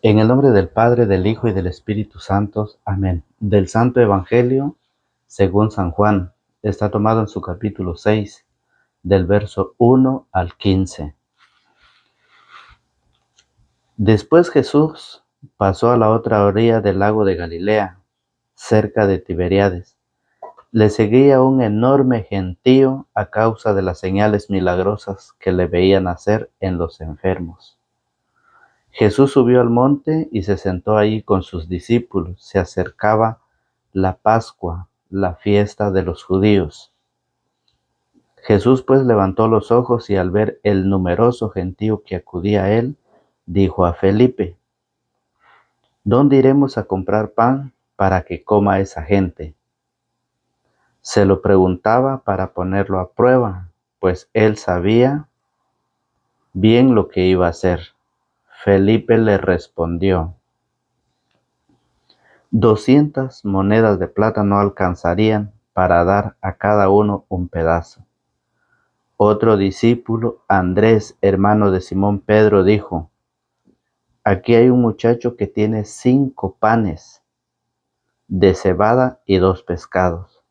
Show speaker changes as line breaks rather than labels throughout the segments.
En el nombre del Padre, del Hijo y del Espíritu Santo. Amén. Del Santo Evangelio según San Juan. Está tomado en su capítulo 6, del verso 1 al 15. Después Jesús pasó a la otra orilla del lago de Galilea, cerca de Tiberíades. Le seguía un enorme gentío a causa de las señales milagrosas que le veían hacer en los enfermos. Jesús subió al monte y se sentó allí con sus discípulos. Se acercaba la Pascua, la fiesta de los judíos. Jesús pues levantó los ojos y al ver el numeroso gentío que acudía a él, dijo a Felipe: ¿Dónde iremos a comprar pan para que coma esa gente? Se lo preguntaba para ponerlo a prueba, pues él sabía bien lo que iba a hacer. Felipe le respondió: 200 monedas de plata no alcanzarían para dar a cada uno un pedazo. Otro discípulo, Andrés, hermano de Simón Pedro, dijo: Aquí hay un muchacho que tiene 5 panes de cebada y 2 pescados.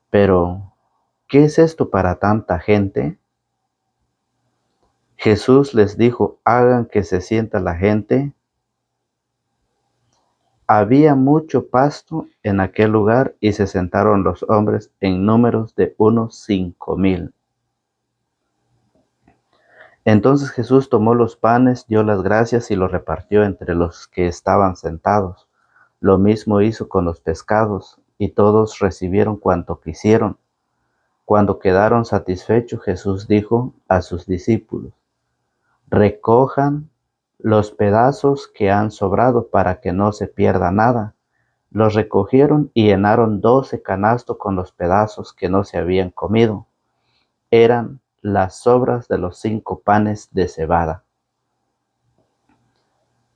Pero, ¿qué es esto para tanta gente? Jesús les dijo: hagan que se sienta la gente. Había mucho pasto en aquel lugar y se sentaron los hombres en números de unos 5,000. Entonces Jesús tomó los panes, dio las gracias y los repartió entre los que estaban sentados. Lo mismo hizo con los pescados, y todos recibieron cuanto quisieron. Cuando quedaron satisfechos, Jesús dijo a sus discípulos: recojan los pedazos que han sobrado para que no se pierda nada. Los recogieron y llenaron 12 canastos con los pedazos que no se habían comido. Eran las sobras de los 5 panes de cebada.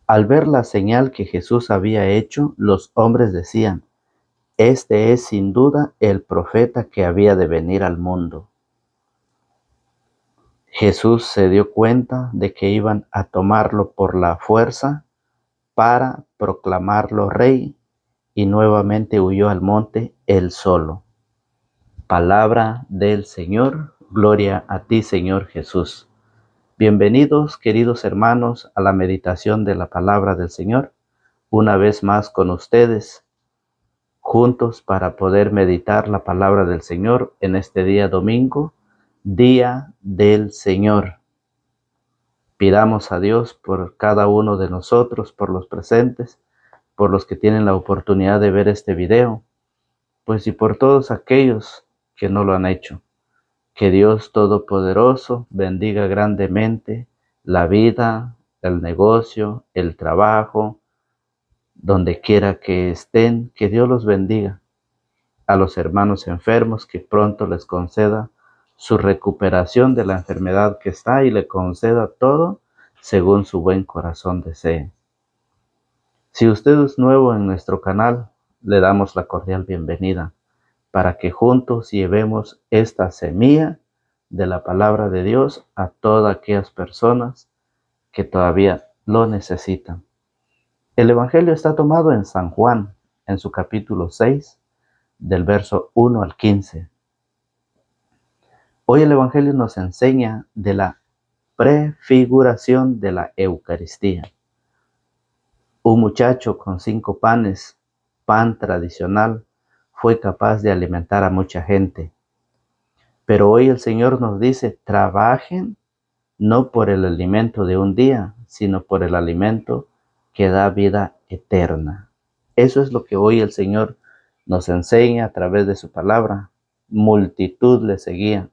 Al ver la señal que Jesús había hecho, los hombres decían: este es sin duda el profeta que había de venir al mundo. Jesús se dio cuenta de que iban a tomarlo por la fuerza para proclamarlo rey, y nuevamente huyó al monte él solo. Palabra del Señor. Gloria a ti, Señor Jesús. Bienvenidos, queridos hermanos, a la meditación de la palabra del Señor. Una vez más con ustedes, juntos para poder meditar la palabra del Señor en este día domingo, Día del Señor. Pidamos a Dios por cada uno de nosotros, por los presentes, por los que tienen la oportunidad de ver este video, pues y por todos aquellos que no lo han hecho. Que Dios Todopoderoso bendiga grandemente la vida, el negocio, el trabajo, donde quiera que estén, que Dios los bendiga. A los hermanos enfermos, que pronto les conceda su recuperación de la enfermedad que está y le conceda todo según su buen corazón desee. Si usted es nuevo en nuestro canal, le damos la cordial bienvenida para que juntos llevemos esta semilla de la palabra de Dios a todas aquellas personas que todavía lo necesitan. El Evangelio está tomado en San Juan, en su capítulo 6, del verso 1 al 15. Hoy el Evangelio nos enseña de la prefiguración de la Eucaristía. Un muchacho con 5 panes, pan tradicional, fue capaz de alimentar a mucha gente. Pero hoy el Señor nos dice: trabajen no por el alimento de un día, sino por el alimento que da vida eterna. Eso es lo que hoy el Señor nos enseña a través de su palabra. Multitud le seguía.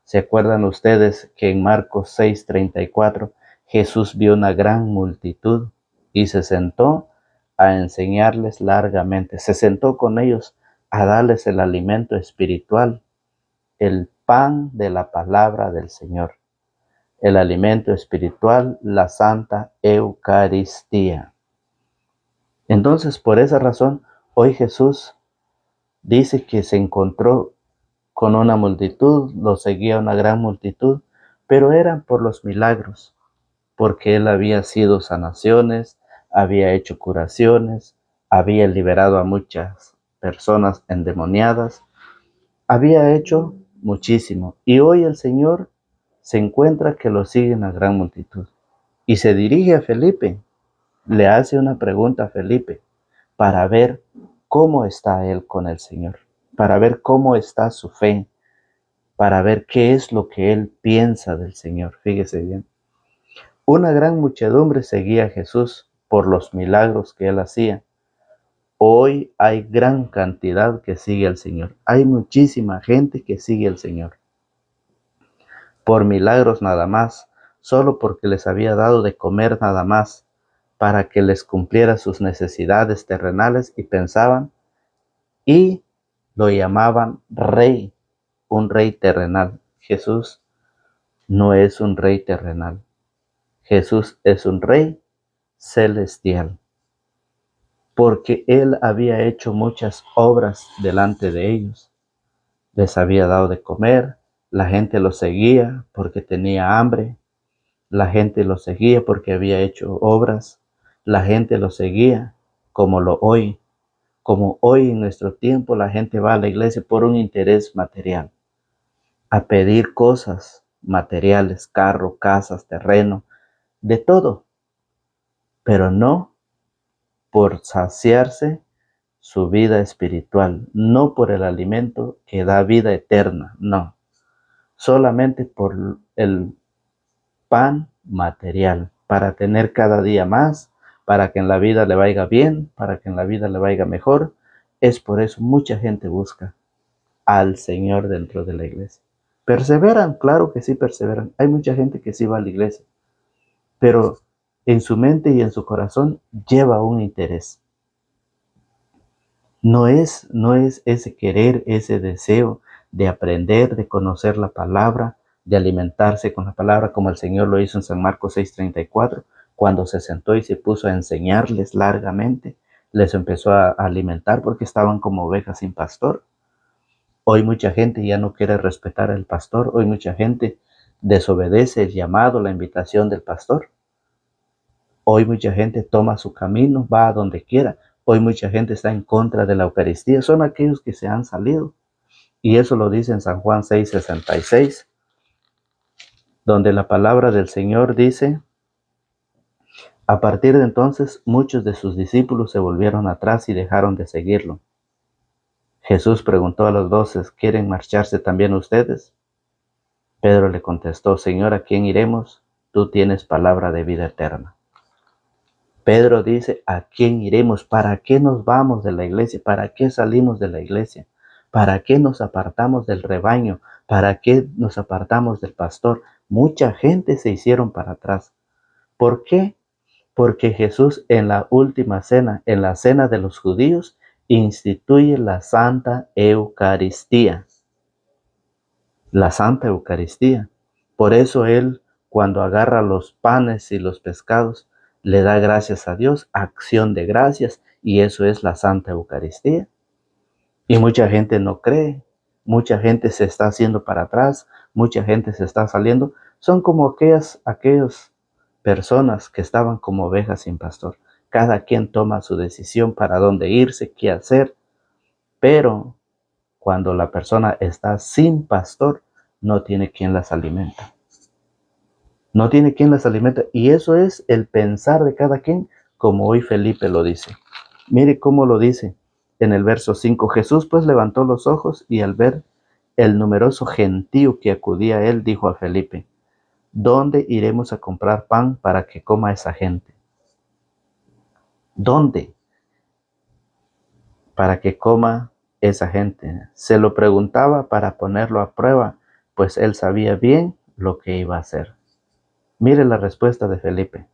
¿Se acuerdan ustedes que en Marcos 6:34 Jesús vio una gran multitud y se sentó a enseñarles largamente? Se sentó con ellos a darles el alimento espiritual, el pan de la palabra del Señor, el alimento espiritual, la Santa Eucaristía. Entonces, por esa razón, hoy Jesús dice que se encontró con una multitud, lo seguía una gran multitud, pero eran por los milagros, porque él había sido sanaciones, había hecho curaciones, había liberado a muchas personas endemoniadas, había hecho muchísimo. Y hoy el Señor se encuentra que lo sigue una gran multitud. Y se dirige a Felipe, le hace una pregunta a Felipe para ver cómo está él con el Señor, para ver cómo está su fe, para ver qué es lo que él piensa del Señor. Fíjese bien. Una gran muchedumbre seguía a Jesús por los milagros que él hacía. Hoy hay gran cantidad que sigue al Señor. Hay muchísima gente que sigue al Señor. Por milagros nada más, solo porque les había dado de comer nada más, para que les cumpliera sus necesidades terrenales y pensaban y lo llamaban rey, un rey terrenal. Jesús no es un rey terrenal. Jesús es un rey celestial, porque él había hecho muchas obras delante de ellos. Les había dado de comer, la gente lo seguía porque tenía hambre, la gente lo seguía porque había hecho obras, la gente lo seguía como hoy en nuestro tiempo la gente va a la iglesia por un interés material, a pedir cosas materiales, carro, casas, terreno, de todo, pero no por saciarse su vida espiritual, no por el alimento que da vida eterna, no, solamente por el pan material, para tener cada día más, para que en la vida le vaya bien, para que en la vida le vaya mejor. Es por eso mucha gente busca al Señor dentro de la iglesia. ¿Perseveran? Claro que sí perseveran. Hay mucha gente que sí va a la iglesia, pero en su mente y en su corazón lleva un interés. No es ese querer, ese deseo de aprender, de conocer la palabra, de alimentarse con la palabra, como el Señor lo hizo en San Marcos 6:34, cuando se sentó y se puso a enseñarles largamente, les empezó a alimentar porque estaban como ovejas sin pastor. Hoy mucha gente ya no quiere respetar al pastor, hoy mucha gente desobedece el llamado, la invitación del pastor. Hoy mucha gente toma su camino, va a donde quiera. Hoy mucha gente está en contra de la Eucaristía. Son aquellos que se han salido. Y eso lo dice en San Juan 6:66, donde la palabra del Señor dice: a partir de entonces muchos de sus discípulos se volvieron atrás y dejaron de seguirlo. Jesús preguntó a los 12, ¿quieren marcharse también ustedes? Pedro le contestó, Señor, ¿a quién iremos? Tú tienes palabra de vida eterna. Pedro dice, ¿a quién iremos? ¿Para qué nos vamos de la iglesia? ¿Para qué salimos de la iglesia? ¿Para qué nos apartamos del rebaño? ¿Para qué nos apartamos del pastor? Mucha gente se hicieron para atrás. ¿Por qué? Porque Jesús en la última cena, en la cena de los judíos, instituye la Santa Eucaristía. La Santa Eucaristía. Por eso Él, cuando agarra los panes y los pescados, le da gracias a Dios, acción de gracias, y eso es la Santa Eucaristía. Y mucha gente no cree, mucha gente se está haciendo para atrás, mucha gente se está saliendo. Son como aquellas personas que estaban como ovejas sin pastor. Cada quien toma su decisión para dónde irse, qué hacer, pero cuando la persona está sin pastor, no tiene quien las alimenta. No tiene quien las alimenta. Y eso es el pensar de cada quien, como hoy Felipe lo dice. Mire cómo lo dice en el verso 5. Jesús pues levantó los ojos y al ver el numeroso gentío que acudía a él, dijo a Felipe, ¿dónde iremos a comprar pan para que coma esa gente? ¿Dónde? Para que coma esa gente. Se lo preguntaba para ponerlo a prueba, pues él sabía bien lo que iba a hacer. Mire la respuesta de Felipe.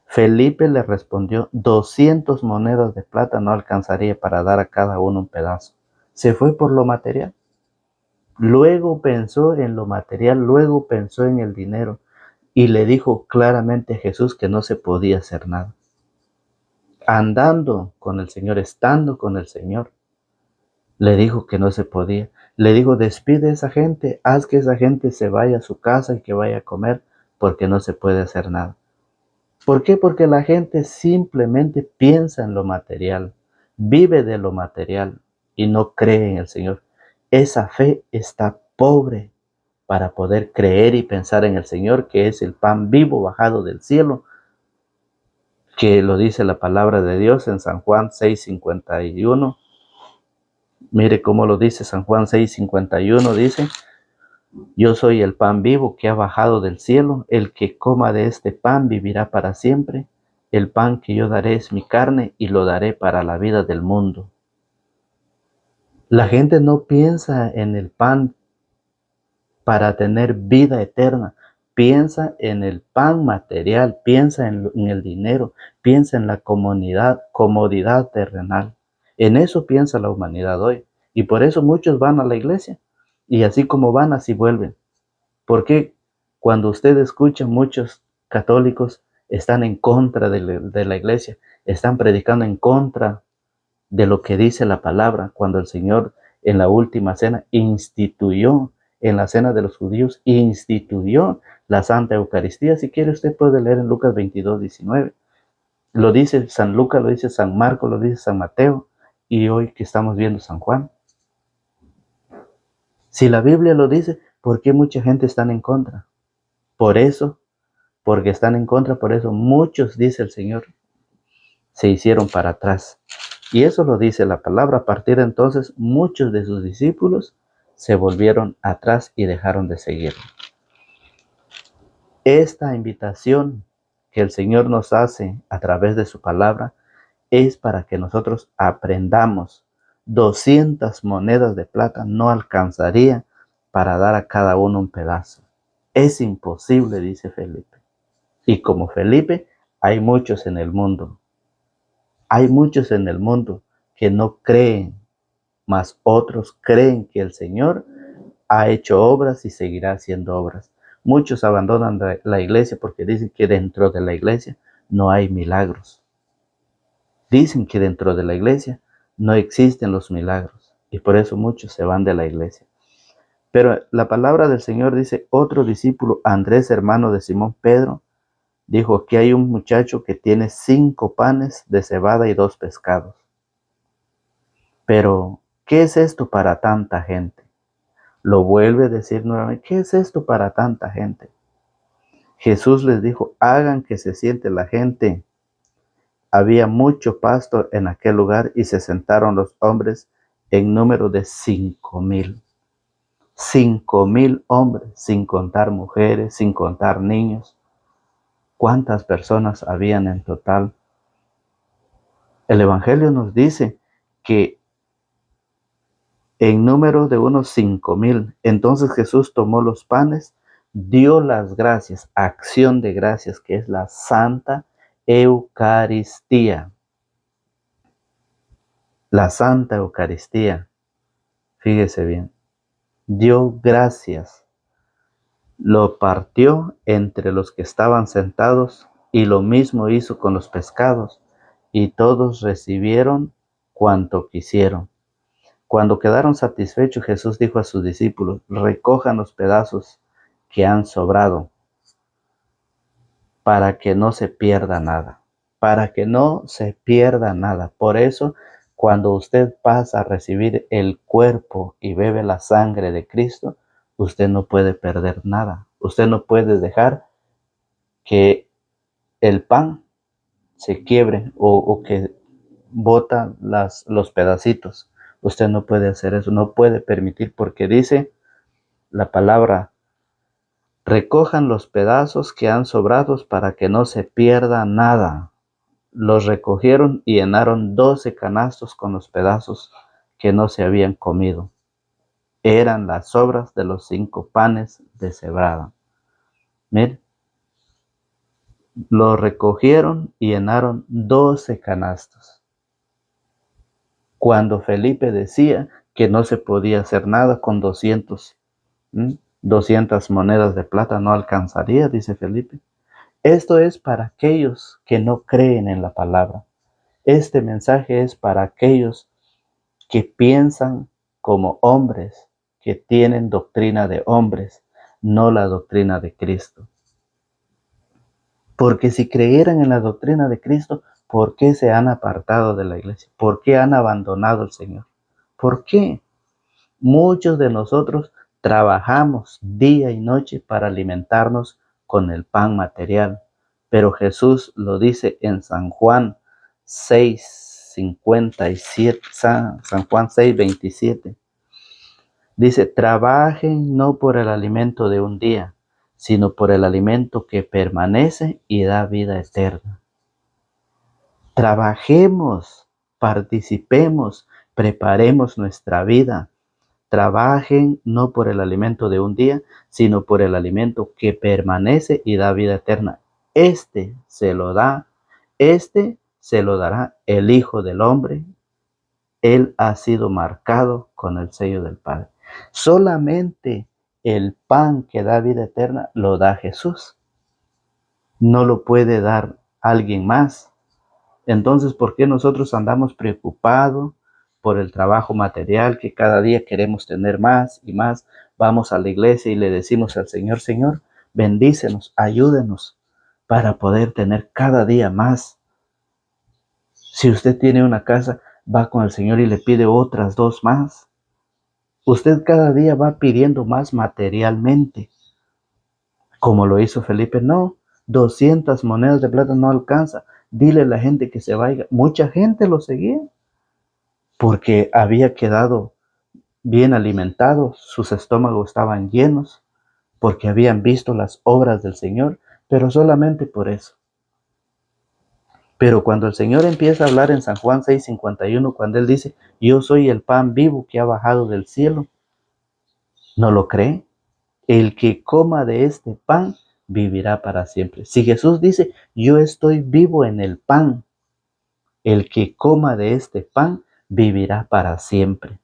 Felipe le respondió, 200 monedas de plata no alcanzaría para dar a cada uno un pedazo. Se fue por lo material. Luego pensó en lo material, luego pensó en el dinero y le dijo claramente a Jesús que no se podía hacer nada. Andando con el Señor, estando con el Señor, le dijo que no se podía. Le dijo, despide a esa gente, haz que esa gente se vaya a su casa y que vaya a comer, porque no se puede hacer nada. ¿Por qué? Porque la gente simplemente piensa en lo material, vive de lo material y no cree en el Señor. Esa fe está pobre para poder creer y pensar en el Señor, que es el pan vivo bajado del cielo, que lo dice la palabra de Dios en San Juan 6:51. Mire cómo lo dice San Juan 6:51, dice: yo soy el pan vivo que ha bajado del cielo, el que coma de este pan vivirá para siempre. El pan que yo daré es mi carne y lo daré para la vida del mundo. La gente no piensa en el pan para tener vida eterna, piensa en el pan material, piensa en el dinero, piensa en la comodidad terrenal. En eso piensa la humanidad hoy. Y por eso muchos van a la iglesia. Y así como van, así vuelven. Porque cuando usted escucha, muchos católicos están en contra de la iglesia, están predicando en contra de lo que dice la palabra, cuando el Señor en la última cena instituyó, en la cena de los judíos, instituyó la Santa Eucaristía. Si quiere, usted puede leer en Lucas 22:19. Lo dice San Lucas, lo dice San Marcos, lo dice San Mateo, y hoy que estamos viendo San Juan. Si la Biblia lo dice, ¿por qué mucha gente está en contra? Por eso, porque están en contra, por eso muchos, dice el Señor, se hicieron para atrás. Y eso lo dice la palabra. A partir de entonces, muchos de sus discípulos se volvieron atrás y dejaron de seguir. Esta invitación que el Señor nos hace a través de su palabra es para que nosotros aprendamos. 200 monedas de plata no alcanzaría para dar a cada uno un pedazo. Es imposible, dice Felipe. Y como Felipe, hay muchos en el mundo. Hay muchos en el mundo que no creen, mas otros creen que el Señor ha hecho obras y seguirá haciendo obras. Muchos abandonan la iglesia porque dicen que dentro de la iglesia no hay milagros. Dicen que dentro de la iglesia no existen los milagros y por eso muchos se van de la iglesia. Pero la palabra del Señor dice: otro discípulo, Andrés, hermano de Simón Pedro, dijo que hay un muchacho que tiene 5 panes de cebada y 2 pescados. Pero, ¿qué es esto para tanta gente? Lo vuelve a decir nuevamente: ¿qué es esto para tanta gente? Jesús les dijo: hagan que se siente la gente. Había mucho pasto en aquel lugar y se sentaron los hombres en número de 5,000. 5,000 hombres, sin contar mujeres, sin contar niños. ¿Cuántas personas habían en total? El Evangelio nos dice que en número de unos 5,000. Entonces Jesús tomó los panes, dio las gracias, acción de gracias, que es la Santa Eucaristía. La Santa Eucaristía, fíjese bien, dio gracias, lo partió entre los que estaban sentados y lo mismo hizo con los pescados, y todos recibieron cuanto quisieron. Cuando quedaron satisfechos, Jesús dijo a sus discípulos: recojan los pedazos que han sobrado para que no se pierda nada, para que no se pierda nada. Por eso, cuando usted pasa a recibir el cuerpo y bebe la sangre de Cristo, usted no puede perder nada. Usted no puede dejar que el pan se quiebre o que bota los pedacitos. Usted no puede hacer eso, no puede permitir, porque dice la palabra: recojan los pedazos que han sobrado para que no se pierda nada. Los recogieron y llenaron 12 canastos con los pedazos que no se habían comido. Eran las sobras de los 5 panes de cebada. Miren, lo recogieron y llenaron 12 canastos. Cuando Felipe decía que no se podía hacer nada con 200 monedas de plata, no alcanzaría, dice Felipe. Esto es para aquellos que no creen en la palabra. Este mensaje es para aquellos que piensan como hombres, que tienen doctrina de hombres, no la doctrina de Cristo. Porque si creyeran en la doctrina de Cristo, ¿por qué se han apartado de la iglesia? ¿Por qué han abandonado al Señor? ¿Por qué? Muchos de nosotros trabajamos día y noche para alimentarnos con el pan material, pero Jesús lo dice en San Juan 6:57, San Juan 6:27. Dice, trabajen no por el alimento de un día, sino por el alimento que permanece y da vida eterna. Trabajemos, participemos, preparemos nuestra vida. Trabajen no por el alimento de un día, sino por el alimento que permanece y da vida eterna. Este se lo dará el Hijo del Hombre. Él ha sido marcado con el sello del Padre. Solamente el pan que da vida eterna lo da Jesús. No lo puede dar alguien más. Entonces, ¿por qué nosotros andamos preocupados por el trabajo material, que cada día queremos tener más y más? Vamos a la iglesia y le decimos al Señor, Señor, bendícenos, ayúdenos para poder tener cada día más. Si usted tiene una casa, va con el Señor y le pide otras 2 más. Usted cada día va pidiendo más materialmente, como lo hizo Felipe. No, 200 monedas de plata no alcanza. Dile a la gente que se vaya. Mucha gente lo seguía porque había quedado bien alimentado, sus estómagos estaban llenos, porque habían visto las obras del Señor, pero solamente por eso. Pero cuando el Señor empieza a hablar en San Juan 6:51, cuando Él dice, yo soy el pan vivo que ha bajado del cielo, ¿no lo cree? El que coma de este pan vivirá para siempre. Si Jesús dice, yo estoy vivo en el pan, el que coma de este pan vivirá para siempre.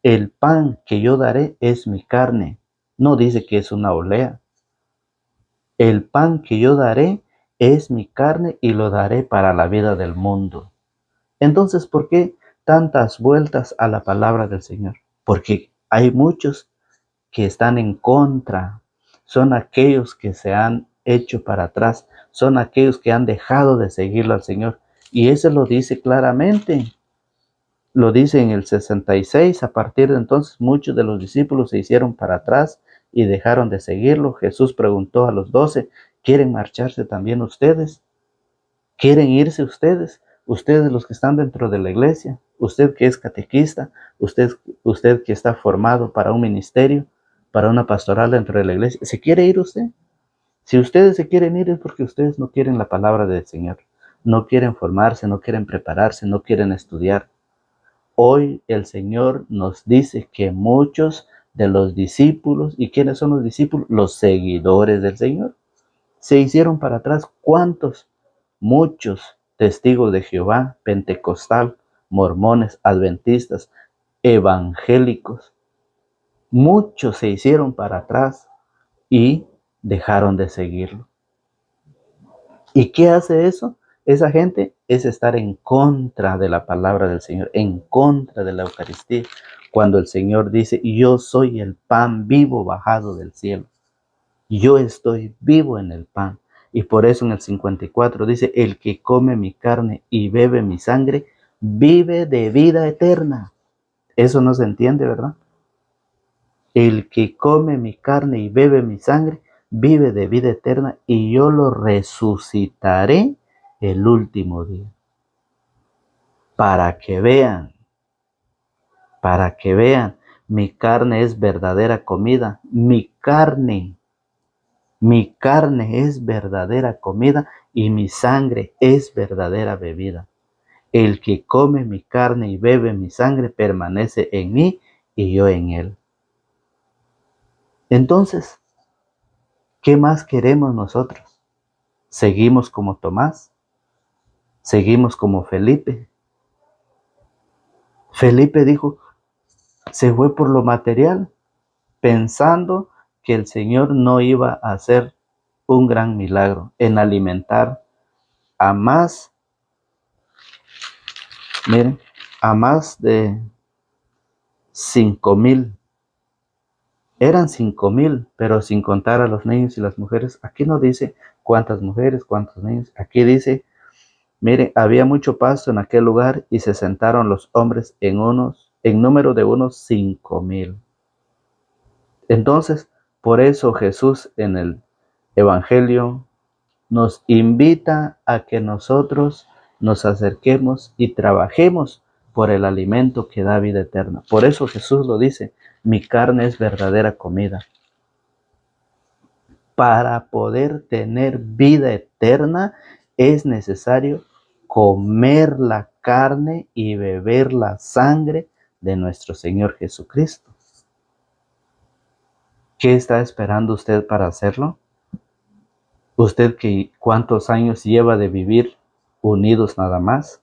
El pan que yo daré es mi carne. No dice que es una olea. El pan que yo daré es mi carne y lo daré para la vida del mundo. Entonces, ¿por qué tantas vueltas a la palabra del Señor? Porque hay muchos que están en contra. Son aquellos que se han hecho para atrás. Son aquellos que han dejado de seguirlo al Señor. Y eso lo dice claramente. Lo dice en el 66, a partir de entonces muchos de los discípulos se hicieron para atrás y dejaron de seguirlo. Jesús preguntó a los 12, ¿quieren marcharse también ustedes? ¿Quieren irse ustedes? Ustedes los que están dentro de la iglesia, usted que es catequista, usted que está formado para un ministerio, para una pastoral dentro de la iglesia, ¿se quiere ir usted? Si ustedes se quieren ir es porque ustedes no quieren la palabra del Señor, no quieren formarse, no quieren prepararse, no quieren estudiar. Hoy el Señor nos dice que muchos de los discípulos, ¿y quiénes son los discípulos? Los seguidores del Señor. Se hicieron para atrás. ¿Cuántos? Muchos testigos de Jehová, pentecostal, mormones, adventistas, evangélicos. Muchos se hicieron para atrás y dejaron de seguirlo. ¿Y qué hace eso? Esa gente es estar en contra de la palabra del Señor, en contra de la Eucaristía, cuando el Señor dice, yo soy el pan vivo bajado del cielo. Yo estoy vivo en el pan. Y por eso en el 54 dice, el que come mi carne y bebe mi sangre, vive de vida eterna. Eso no se entiende, ¿verdad? El que come mi carne y bebe mi sangre, vive de vida eterna y yo lo resucitaré el último día. Para que vean, mi carne es verdadera comida, mi carne es verdadera comida y mi sangre es verdadera bebida. El que come mi carne y bebe mi sangre permanece en mí y yo en él. Entonces, ¿qué más queremos nosotros? ¿Seguimos como Tomás? ¿Seguimos como Felipe? Felipe dijo, se fue por lo material, pensando que el Señor no iba a hacer un gran milagro en alimentar a más, miren, a más de 5,000 Eran 5,000, pero sin contar a los niños y las mujeres. Aquí no dice cuántas mujeres, cuántos niños. Aquí dice, mire, había mucho pasto en aquel lugar y se sentaron los hombres en número de unos 5,000. Entonces, por eso Jesús en el Evangelio nos invita a que nosotros nos acerquemos y trabajemos por el alimento que da vida eterna. Por eso Jesús lo dice, mi carne es verdadera comida. Para poder tener vida eterna es necesario comer la carne y beber la sangre de nuestro Señor Jesucristo. ¿Qué está esperando usted para hacerlo? ¿Usted cuántos años lleva de vivir unidos nada más?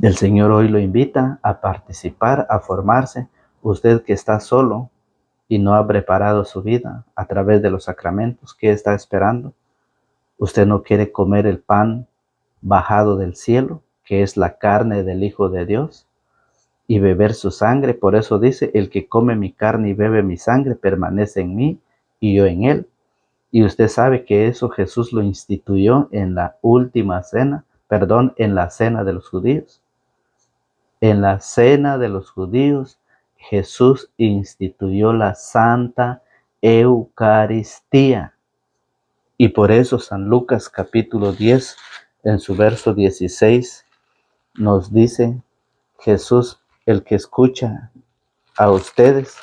El Señor hoy lo invita a participar, a formarse. Usted que está solo y no ha preparado su vida a través de los sacramentos, ¿qué está esperando? ¿Usted no quiere comer el pan bajado del cielo, que es la carne del Hijo de Dios, y beber su sangre? Por eso dice, el que come mi carne y bebe mi sangre permanece en mí y yo en él. Y usted sabe que eso Jesús lo instituyó en la última cena, en la cena de los judíos. En la cena de los judíos, Jesús instituyó la Santa Eucaristía. Y por eso San Lucas capítulo 10, en su verso 16, nos dice Jesús, el que escucha a ustedes.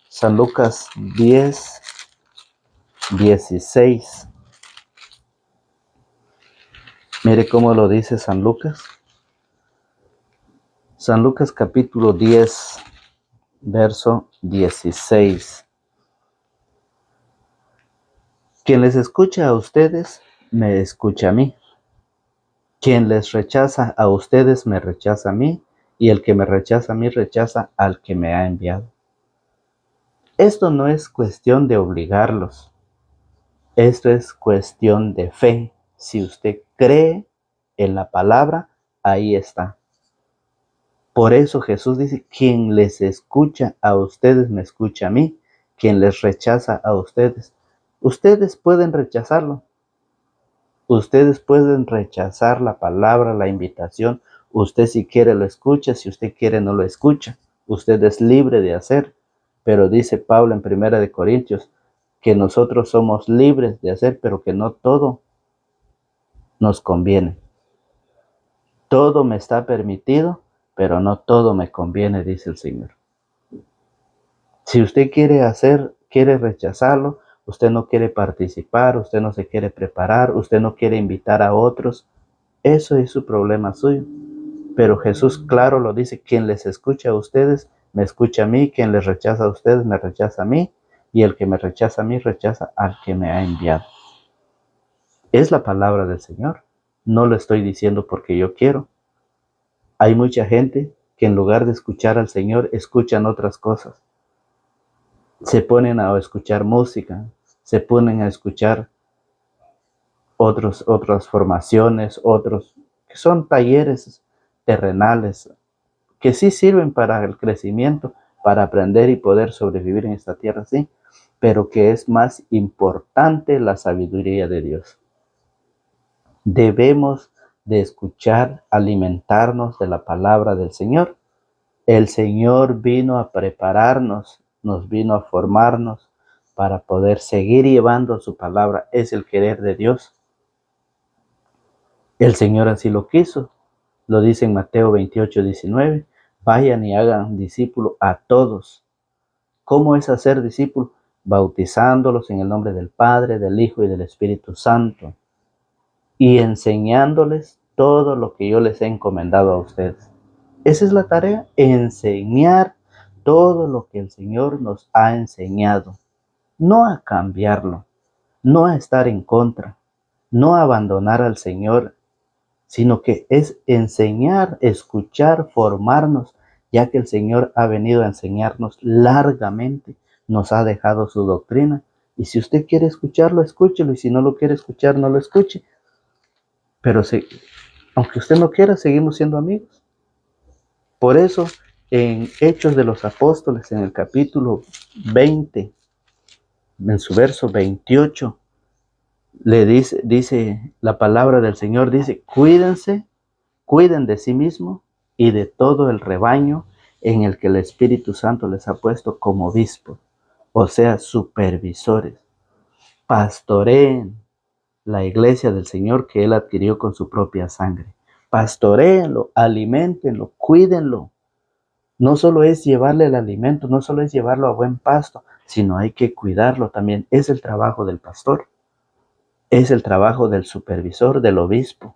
San Lucas 10, 16. Mire cómo lo dice San Lucas. San Lucas capítulo 10, verso 16. Quien les escucha a ustedes, me escucha a mí. Quien les rechaza a ustedes, me rechaza a mí. Y el que me rechaza a mí, rechaza al que me ha enviado. Esto no es cuestión de obligarlos. Esto es cuestión de fe. Si usted cree en la palabra, ahí está. Por eso Jesús dice, quien les escucha a ustedes, me escucha a mí. Quien les rechaza a ustedes, ustedes pueden rechazarlo. Ustedes pueden rechazar la palabra, la invitación. Usted si quiere lo escucha, si usted quiere no lo escucha. Usted es libre de hacer. Pero dice Pablo en 1 Corintios que nosotros somos libres de hacer, pero que no todo nos conviene. Todo me está permitido, pero no todo me conviene, dice el Señor. Si usted quiere hacer, quiere rechazarlo, usted no quiere participar, usted no se quiere preparar, usted no quiere invitar a otros, eso es su problema suyo. Pero Jesús claro lo dice, quien les escucha a ustedes, me escucha a mí, quien les rechaza a ustedes, me rechaza a mí, y el que me rechaza a mí, rechaza al que me ha enviado. Es la palabra del Señor, no lo estoy diciendo porque yo quiero. Hay mucha gente que en lugar de escuchar al Señor, escuchan otras cosas. Se ponen a escuchar música, se ponen a escuchar otras formaciones, otros que son talleres terrenales, que sí sirven para el crecimiento, para aprender y poder sobrevivir en esta tierra, sí, pero que es más importante la sabiduría de Dios. Debemos de escuchar, alimentarnos de la palabra del Señor. El Señor vino a prepararnos, nos vino a formarnos para poder seguir llevando su palabra. Es el querer de Dios. El Señor así lo quiso. Lo dice en Mateo 28, 19. Vayan y hagan discípulos a todos. ¿Cómo es hacer discípulos? Bautizándolos en el nombre del Padre, del Hijo y del Espíritu Santo. Y enseñándoles todo lo que yo les he encomendado a ustedes. Esa es la tarea, enseñar todo lo que el Señor nos ha enseñado. No a cambiarlo, no a estar en contra, no a abandonar al Señor, sino que es enseñar, escuchar, formarnos, ya que el Señor ha venido a enseñarnos largamente, nos ha dejado su doctrina. Y si usted quiere escucharlo, escúchelo, y si no lo quiere escuchar, no lo escuche. Pero aunque usted no quiera, seguimos siendo amigos. Por eso en Hechos de los Apóstoles, en el capítulo 20, en su verso 28, dice la palabra del Señor, dice, cuiden de sí mismos y de todo el rebaño en el que el Espíritu Santo les ha puesto como obispos, o sea, supervisores. Pastoreen la iglesia del Señor que Él adquirió con su propia sangre. Pastoréenlo, aliméntenlo, cuídenlo. No solo es llevarle el alimento, no solo es llevarlo a buen pasto, sino hay que cuidarlo también. Es el trabajo del pastor, es el trabajo del supervisor, del obispo,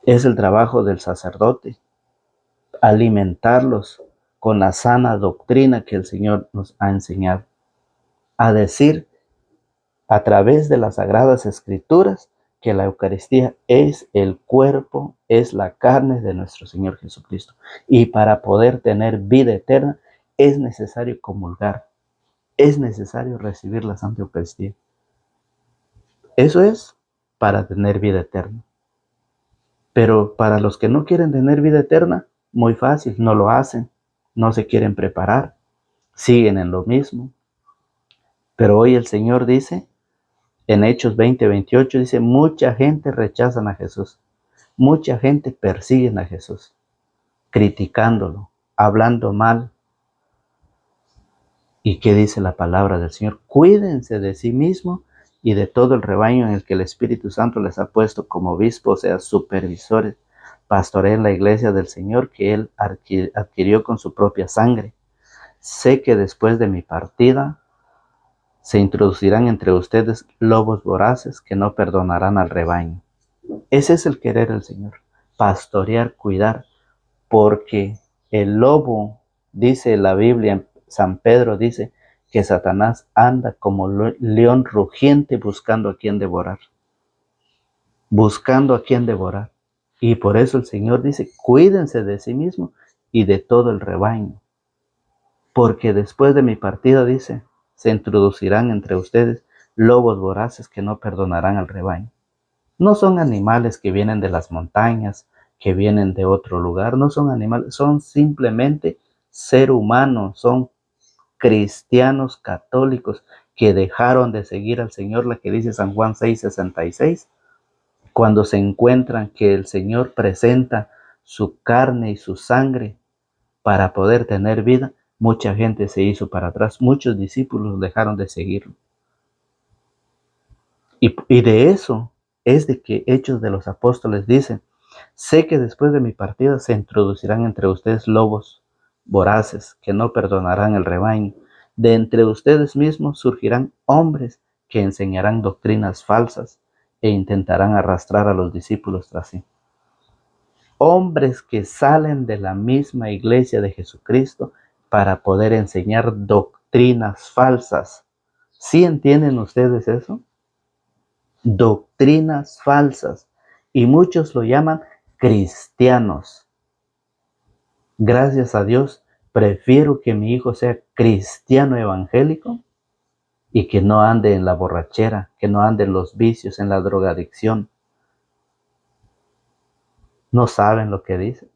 es el trabajo del sacerdote. Alimentarlos con la sana doctrina que el Señor nos ha enseñado. A decir a través de las Sagradas Escrituras que la Eucaristía es el cuerpo, es la carne de nuestro Señor Jesucristo. Y para poder tener vida eterna es necesario comulgar, es necesario recibir la Santa Eucaristía. Eso es para tener vida eterna. Pero para los que no quieren tener vida eterna, muy fácil, no lo hacen, no se quieren preparar, siguen en lo mismo. Pero hoy el Señor dice, en Hechos 20:28, dice, mucha gente rechazan a Jesús, mucha gente persiguen a Jesús, criticándolo, hablando mal. ¿Y qué dice la palabra del Señor? Cuídense de sí mismo y de todo el rebaño en el que el Espíritu Santo les ha puesto como obispos, o sea, supervisores. Pastoreen la iglesia del Señor que Él adquirió con su propia sangre. Sé que después de mi partida se introducirán entre ustedes lobos voraces que no perdonarán al rebaño. Ese es el querer del Señor, pastorear, cuidar, porque el lobo, dice la Biblia, San Pedro dice que Satanás anda como león rugiente buscando a quien devorar, buscando a quien devorar. Y por eso el Señor dice, cuídense de sí mismo y de todo el rebaño, porque después de mi partida, dice, se introducirán entre ustedes lobos voraces que no perdonarán al rebaño. No son animales que vienen de las montañas, que vienen de otro lugar, no son animales, son simplemente ser humanos, son cristianos católicos que dejaron de seguir al Señor, la que dice San Juan 6:66, cuando se encuentran que el Señor presenta su carne y su sangre para poder tener vida, mucha gente se hizo para atrás, muchos discípulos dejaron de seguirlo. Y de eso es de que Hechos de los Apóstoles dicen, sé que después de mi partida se introducirán entre ustedes lobos voraces que no perdonarán el rebaño. De entre ustedes mismos surgirán hombres que enseñarán doctrinas falsas e intentarán arrastrar a los discípulos tras sí. Hombres que salen de la misma iglesia de Jesucristo para poder enseñar doctrinas falsas. ¿Sí entienden ustedes eso? Doctrinas falsas, y muchos lo llaman cristianos. Gracias a Dios, prefiero que mi hijo sea cristiano evangélico y que no ande en la borrachera, que no ande en los vicios, en la drogadicción. No saben lo que dicen.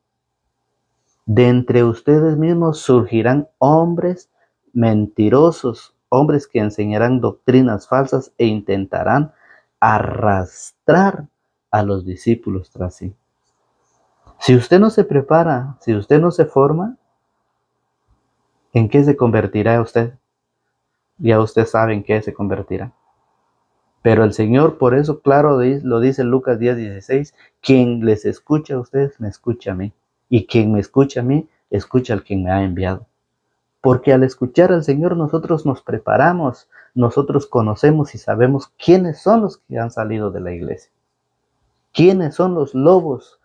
De entre ustedes mismos surgirán hombres mentirosos, hombres que enseñarán doctrinas falsas e intentarán arrastrar a los discípulos tras sí. Si usted no se prepara, si usted no se forma, ¿en qué se convertirá usted? Ya usted sabe en qué se convertirá. Pero el Señor, por eso, claro, lo dice en Lucas 10:16, quien les escucha a ustedes, me escucha a mí. Y quien me escucha a mí, escucha al quien me ha enviado. Porque al escuchar al Señor nosotros nos preparamos, nosotros conocemos y sabemos quiénes son los que han salido de la iglesia. Quiénes son los lobos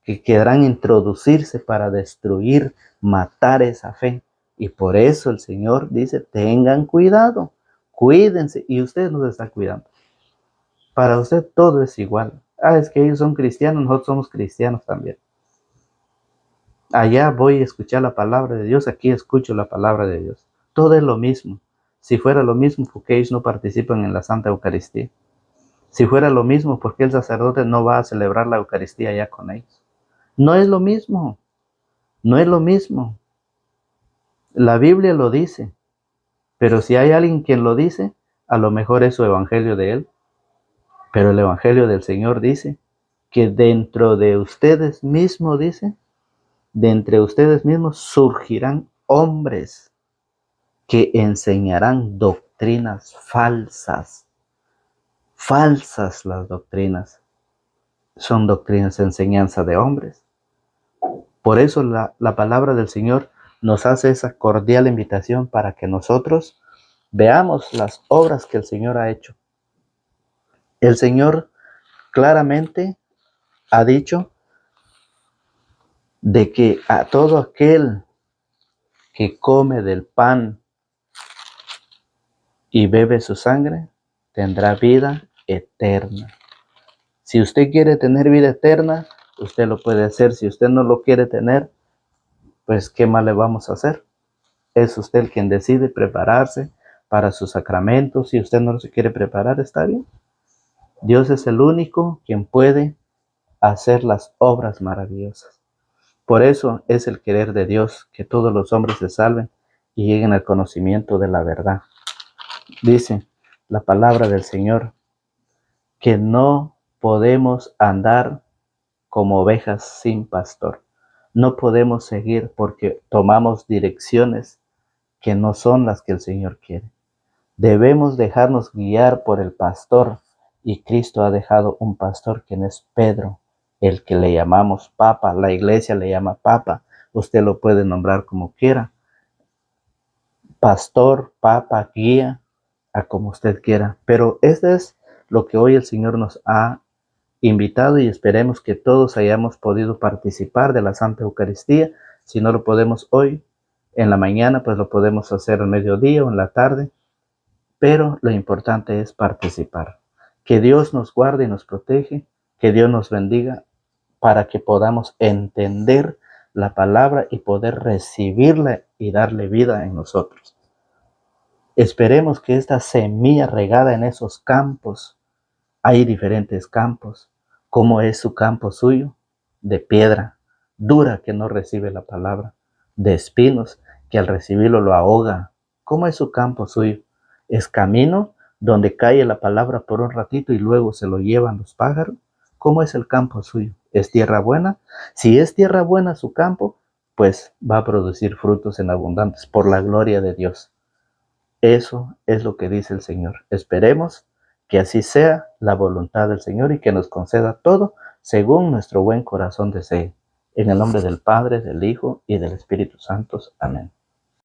que querrán introducirse para destruir, matar esa fe. Y por eso el Señor dice, tengan cuidado, cuídense. Y usted nos está cuidando. Para usted todo es igual. Es que ellos son cristianos, nosotros somos cristianos también. Allá voy a escuchar la palabra de Dios, aquí escucho la palabra de Dios. Todo es lo mismo. Si fuera lo mismo, ¿por qué ellos no participan en la Santa Eucaristía? Si fuera lo mismo, ¿por qué el sacerdote no va a celebrar la Eucaristía allá con ellos? No es lo mismo. No es lo mismo. La Biblia lo dice, pero si hay alguien quien lo dice, a lo mejor es su evangelio de él. Pero el evangelio del Señor dice que dentro de ustedes mismos, dice, de entre ustedes mismos surgirán hombres que enseñarán doctrinas falsas. Falsas las doctrinas. Son doctrinas de enseñanza de hombres. Por eso la palabra del Señor nos hace esa cordial invitación para que nosotros veamos las obras que el Señor ha hecho. El Señor claramente ha dicho de que a todo aquel que come del pan y bebe su sangre, tendrá vida eterna. Si usted quiere tener vida eterna, usted lo puede hacer. Si usted no lo quiere tener, pues ¿qué más le vamos a hacer? Es usted el quien decide prepararse para sus sacramentos. Si usted no se quiere preparar, está bien. Dios es el único quien puede hacer las obras maravillosas. Por eso es el querer de Dios que todos los hombres se salven y lleguen al conocimiento de la verdad. Dice la palabra del Señor que no podemos andar como ovejas sin pastor. No podemos seguir porque tomamos direcciones que no son las que el Señor quiere. Debemos dejarnos guiar por el pastor, y Cristo ha dejado un pastor quien es Pedro, el que le llamamos Papa. La iglesia le llama Papa. Usted lo puede nombrar como quiera. Pastor, Papa, guía, a como usted quiera. Pero esto es lo que hoy el Señor nos ha invitado, y esperemos que todos hayamos podido participar de la Santa Eucaristía. Si no lo podemos hoy, en la mañana, pues lo podemos hacer al mediodía o en la tarde. Pero lo importante es participar. Que Dios nos guarde y nos protege, que Dios nos bendiga para que podamos entender la palabra y poder recibirla y darle vida en nosotros. Esperemos que esta semilla regada en esos campos, hay diferentes campos. ¿Cómo es su campo suyo? De piedra dura que no recibe la palabra, de espinos que al recibirlo lo ahoga. ¿Cómo es su campo suyo? ¿Es camino donde cae la palabra por un ratito y luego se lo llevan los pájaros? ¿Cómo es el campo suyo? ¿Es tierra buena? Si es tierra buena su campo, pues va a producir frutos en abundantes por la gloria de Dios. Eso es lo que dice el Señor. Esperemos que así sea la voluntad del Señor y que nos conceda todo según nuestro buen corazón desee. En el nombre del Padre, del Hijo y del Espíritu Santo. Amén.